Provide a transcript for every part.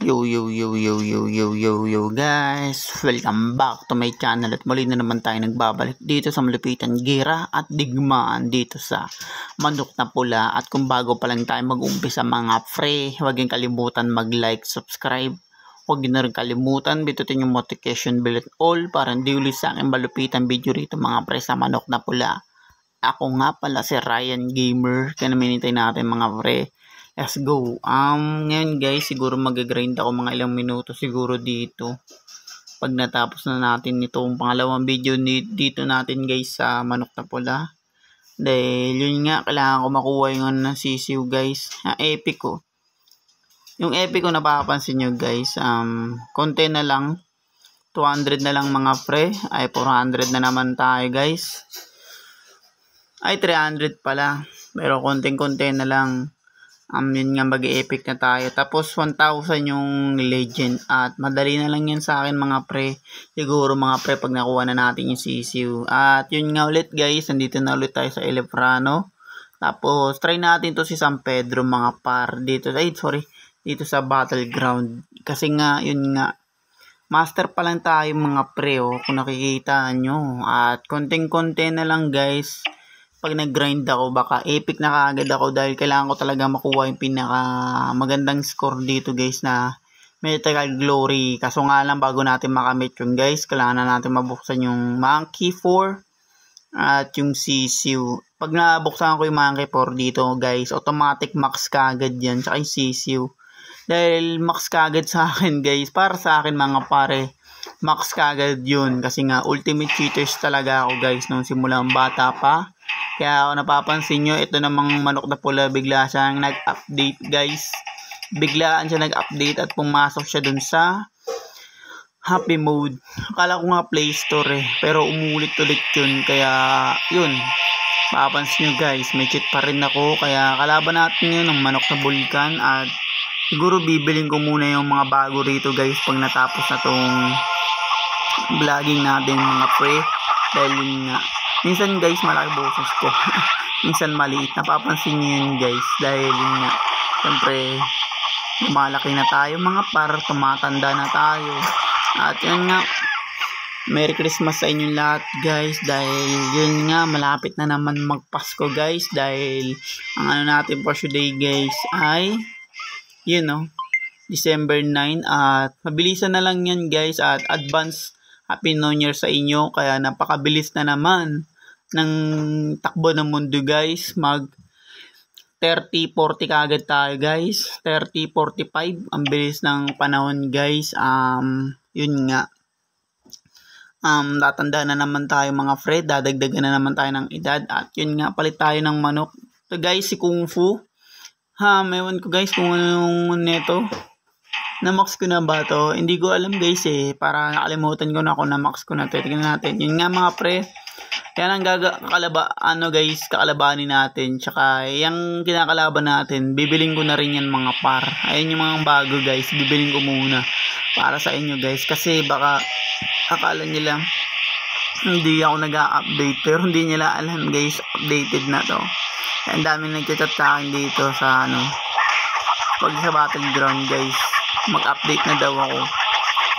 Yo guys, welcome back to my channel at muli na naman tayo nagbabalik dito sa malupitan gira at digmaan dito sa Manok na Pula. At kung bago pa lang tayo mag-umpisa mga pre, huwag niyong kalimutan mag-like, subscribe. Huwag niyo na rin kalimutan bitutin yung notification bell at all para hindi ulit sa aking malupitan video rito mga pre sa Manok na Pula. Ako nga pala si Ryan Gamer, kaya naminintay natin mga pre. Let's go. Ngayon guys, siguro mag-grind ako mga ilang minuto siguro dito. Pag natapos na natin itong pangalawang video dito natin guys sa Manok na Pula. Dahil yun nga, kailangan ko makuha yung sisiw guys. Epic ko. Yung epic ko napapansin nyo guys, konti na lang. 200 na lang mga pre. Ay 400 na naman tayo guys. Ay 300 pala. Pero konting-konti na lang. Yun nga mag-epic na tayo. Tapos 1,000 yung legend. At madali na lang yan sa akin mga pre. Siguro mga pre pag nakuha na natin yung sisiw. At yun nga ulit guys. Nandito na ulit tayo sa Elefrano. Tapos try natin to si San Pedro mga par. Dito sa Battleground. Kasi nga yun nga. Master pa lang tayo mga pre. Kung nakikita nyo. At konting-konti na lang guys. Pag nag-grind ako, baka epic na kaagad ako dahil kailangan ko talaga makuha yung pinaka magandang score dito guys na Mythical Glory. Kaso nga lang bago natin makamit yung guys, kailangan na natin mabuksan yung Monkey 4 at yung Sisiw. Pag nabuksan ko yung Monkey 4 dito guys, automatic max kaagad yan, tsaka yung Sisiw. Dahil max kaagad sa akin guys, para sa akin mga pare, max kaagad yun. Kasi nga ultimate cheaters talaga ako guys nung simulang bata pa. Kaya ako napapansin nyo, ito namang Manok na Pula, bigla siyang nag-update guys. Biglaan siya nag-update at pumasok siya dun sa happy mode. Akala ko nga Play Store pero umulit-ulit yun. Kaya yun, mapapansin nyo guys, may cheat pa rin ako. Kaya kalaban natin yun ng Manok na Vulcan. At siguro bibilin ko muna yung mga bago rito guys pag natapos na tong vlogging natin mga pre. Dahil yun nga, minsan guys malaki boses ko. Minsan maliit. Napapansin nyo yun guys. Dahil yun nga, siyempre lumalaki na tayo mga par. Tumatanda na tayo. At yun nga, Merry Christmas sa inyong lahat guys. Dahil yun nga, malapit na naman magpasko guys. Dahil ang ano natin for today guys ay December 9. At mabilisan na lang yan guys. At advance Happy New Year sa inyo. Kaya napakabilis na naman ng takbo ng mundo guys. Mag 30-40 kagad tayo guys. 30-45 ang bilis ng panahon guys. Yun nga, tatanda na naman tayo mga Fred. Dadagdagan na naman tayo ng edad. At yun nga, palit tayo ng manok. So guys, si Kung Fu, ewan ko guys kung ano yung neto. Na-max ko na ba to? Hindi ko alam guys para nakalimutan ko na kung na-max ko na to. Tignan natin. Yun nga mga pre. Yan ang kakalabanin natin. Tsaka yung kinakalaban natin, bibiling ko na rin yan mga par. Ayun yung mga bago guys. Bibiling ko muna para sa inyo guys. Kasi baka akala nila hindi ako nag-update. Pero hindi nila alam guys. Updated na to. Ang dami nagchat sa akin dito sa pag sa Battleground guys. Mag-update na daw ako.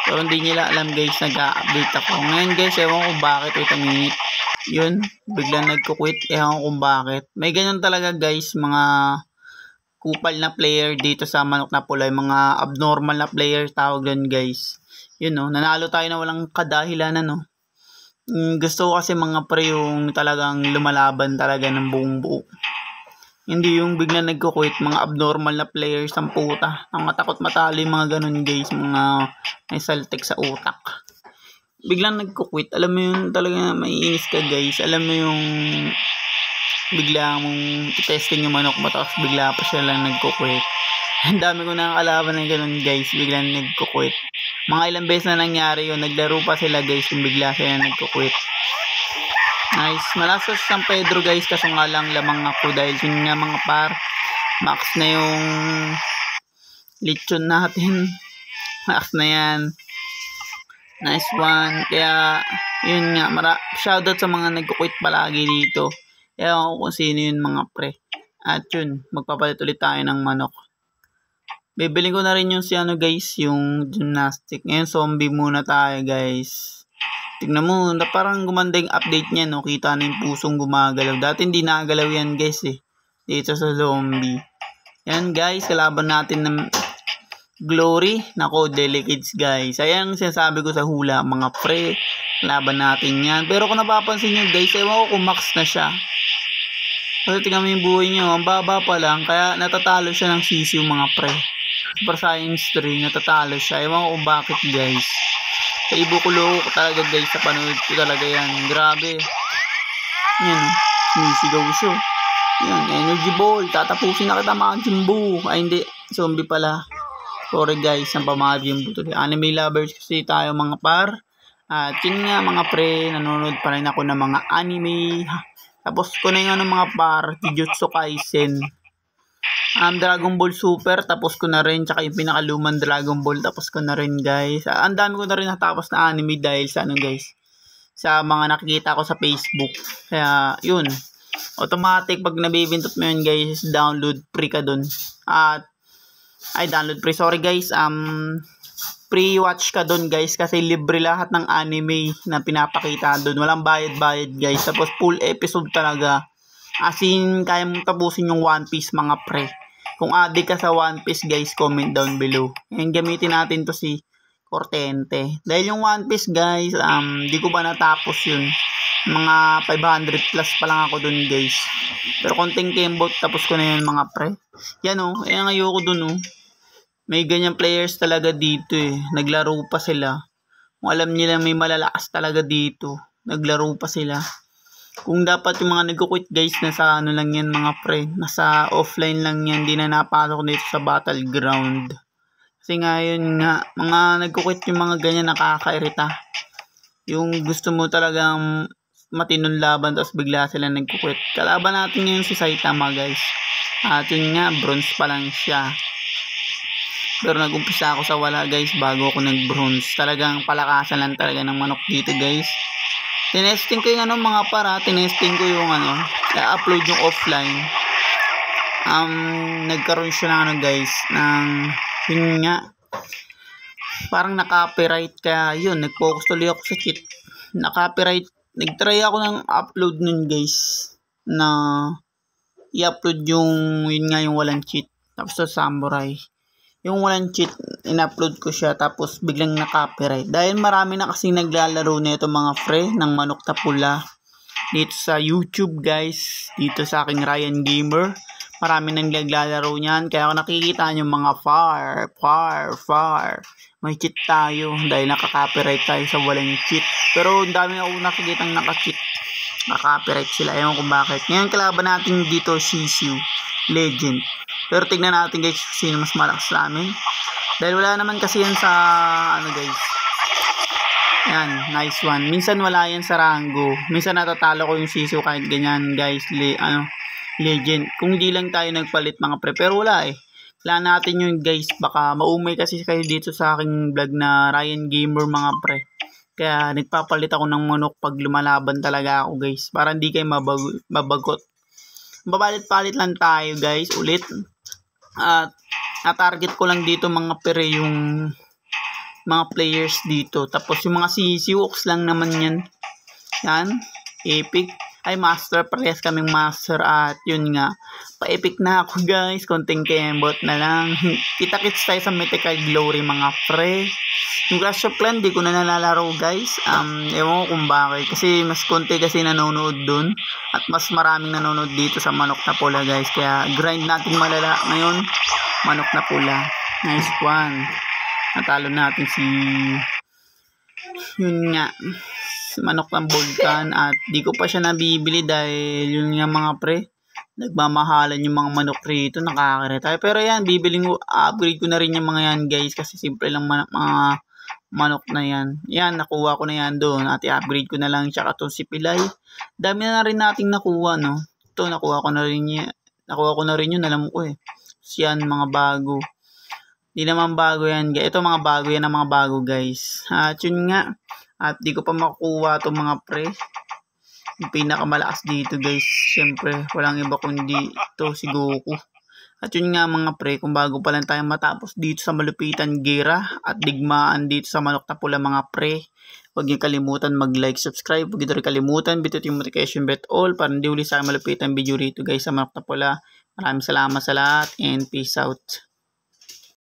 Pero hindi nila alam guys, nag-update ako. Ngayon guys, ewan ko bakit. Wait a minute. Yun, biglang nagko-quit. Ewan ko kung bakit. May ganyan talaga guys, mga kupal na player dito sa Manok na Pula. Mga abnormal na player tawag doon guys. Yun nanalo tayo na walang kadahilanan gusto ko kasi mga pre yung talagang lumalaban talaga ng buong buo. Hindi yung bigla nagko-quit, mga abnormal na players ang puta. Ang matakot matalo yung mga ganun guys, mga may saltek sa utak. Biglang nagko-quit, alam mo yun talaga maiinis ka guys. Alam mo yung bigla mong testing yung manok mo tapos bigla pa siya lang nagko-quit. Ang dami ko nakakalaban ng ganun guys, biglang nagko-quit. Mga ilang beses na nangyari yun, naglaro pa sila guys yung bigla sila nagko-quit. Nice. Malakas sa San Pedro guys. Kaso nga lang lamang ako. Dahil yun nga mga par. Max na yung lechon natin. Max na yan. Nice one. Kaya yun nga. Shoutout sa mga nagkukwit palagi dito. Ewan ko kung sino yun mga pre. At yun. Magpapalit ulit tayo ng manok. Bibiling ko na rin yung guys, yung gymnastic. Ngayon, zombie muna tayo, guys. Tignan mo, na parang gumanda yung update niya, no? Kita na yung pusong gumagalaw. Dati hindi nakagalaw yan, guys, eh. Dito sa zombie. Yan, guys, kalaban natin ng Glory. Nako, delicates, guys. Ayan ang sinasabi ko sa hula, mga pre. Kalaban natin yan. Pero kung napapansin nyo, guys, ewan ko kung max na siya. Kasi tingnan mo yung buhay nyo, ang baba pa lang. Kaya natatalo siya ng sisiw, mga pre. Super Science 3, natatalo siya. Ewan ko kung bakit, guys. Sa ibukulo ko talaga, guys, sa panood ko talaga yan. Grabe. Yan, sumisigaw siya. Yan, energy ball. Tatapusin na kita, mga Jimbo. Ay, hindi. Zombie pala. Sorry, guys, ang mga Jimbo today. Anime lovers kasi tayo, mga par. At yun nga, mga pre, nanonood pa rin ako ng mga anime. Tapos ko na yung mga par, Jujutsu Kaisen. Dragon Ball Super, tapos ko na rin. Tsaka yung pinakaluman Dragon Ball, tapos ko na rin, guys. Ang dami ko na rin natapos na anime dahil sa guys, sa mga nakikita ko sa Facebook. Kaya, yun. Automatic, pag nabibintot mo yun, guys, download free ka dun. Download free. Sorry, guys. Pre-watch ka dun, guys, kasi libre lahat ng anime na pinapakita dun. Walang bayad-bayad, guys. Tapos, full episode talaga. As in, kaya mong tapusin yung One Piece, mga pre. Kung addict ka sa One Piece, guys, comment down below. And gamitin natin to si Cortente. Dahil yung One Piece, guys, di ko pa natapos yun. Mga 500 plus pa lang ako dun, guys. Pero konting kembot, tapos ko na yun, mga pre. Yan, Ayan, ayoko dun, May ganyang players talaga dito, eh. Naglaro pa sila. Kung alam nila may malalakas talaga dito, naglaro pa sila. Kung dapat yung mga nagko-quit, guys, nasa lang yan, mga pre. Nasa offline lang yan. Di na napasok dito sa battleground. Kasi ngayon nga, mga nagko-quit yung mga ganyan, nakakairita. Yung gusto mo talagang matinong laban, tapos bigla sila nagko-quit. Kalaban natin ngayon si Saitama, guys. At yun nga, bronze pa lang siya. Pero nag-umpisa ako sa wala, guys, bago ako nag-bronze. Talagang palakasan lang talaga ng manok dito, guys. Tinesting ko yung mga para, tinesting ko yung i-upload yung offline. Nagkaroon siya ng guys, ng yun nga, parang na-copyright, kaya yun, nag-focus tuloy ako sa cheat. Na-copyright, nag-try ako ng upload nun, guys, na i-upload yun nga, yung walang cheat. Tapos sa Samurai, yung walang cheat, in-upload ko siya, tapos biglang na-copyright. Dahil marami na kasing naglalaro nito, mga pre, ng manok na pula. Dito sa YouTube, guys. Dito sa aking Ryan Gamer. Marami nang naglalaro niyan. Kaya kung nakikita nyo mga far. May cheat tayo. Dahil nakaka-copyright tayo sa walang cheat. Pero ang dami ako nakikitang naka-cheat. Naka-copyright sila. Ewan kung bakit. Ngayon kalaban natin dito, Sisiu Legend. Pero tignan natin, guys, sino mas malakas sa amin. Dahil wala naman kasi yan sa guys. Yan, nice one. Minsan wala yan sa Rango. Minsan natatalo ko yung Sisiu kahit ganyan, guys. Legend. Kung di lang tayo nagpalit, mga pre. Pero wala, eh. Kailangan natin yung, guys. Baka maumay kasi kayo dito sa aking vlog na Ryan Gamer, mga pre. Kaya nagpapalit ako ng manok pag lumalaban talaga ako, guys. Para hindi kayo mabagot. Babalit-palit lang tayo, guys, ulit. At na-target ko lang dito, mga pre, yung mga players dito. Tapos yung mga Sisiux lang naman yan. Yan, epic. Ay, master, parehas kaming master. At yun nga, pa-epic na ako, guys. Konting kembot na lang. Kita-kits tayo sa Mythical Glory, mga pre. Yung Clash of Clans, di ko na nalalaro, guys. Ewan ko kung bakit. Kasi mas konti kasi nanonood dun. At mas maraming nanonood dito sa manok na pula, guys. Kaya grind natin malala ngayon. Manok na pula. Nice one. Natalo natin si yun nga, manok ng Vulcan. At di ko pa siya nabibili dahil yun nga, mga pre, nagmamahalan yung mga manok rito, nakakirita. Pero yan, bibiling ko, upgrade ko na rin yung mga yan, guys, kasi simple lang mga manok na yan. Yan, nakuha ko na yan doon at i-upgrade ko na lang. Tsaka to si Pilay, dami na rin nating nakuha, no. Ito, nakuha ko na rin yun, alam ko eh. Yan, mga bago. Di naman bago yan, guys. Ito mga bago yan, ang mga bago, guys. At yun nga, at di ko pa makukuha itong mga pre. Yung pinakamalakas dito, guys, syempre walang iba kundi ito, si Goku. At yun nga mga pre, kung bago pa lang tayo matapos dito sa malupitan gira at digmaan dito sa Manok na Pula mga pre, huwag niyo kalimutan mag-like, subscribe, huwag niyo rin kalimutan bitutin yung notification bell all para hindi uli sa aking malupitan video rito guys sa Manok na Pula. Maraming salamat sa lahat and peace out.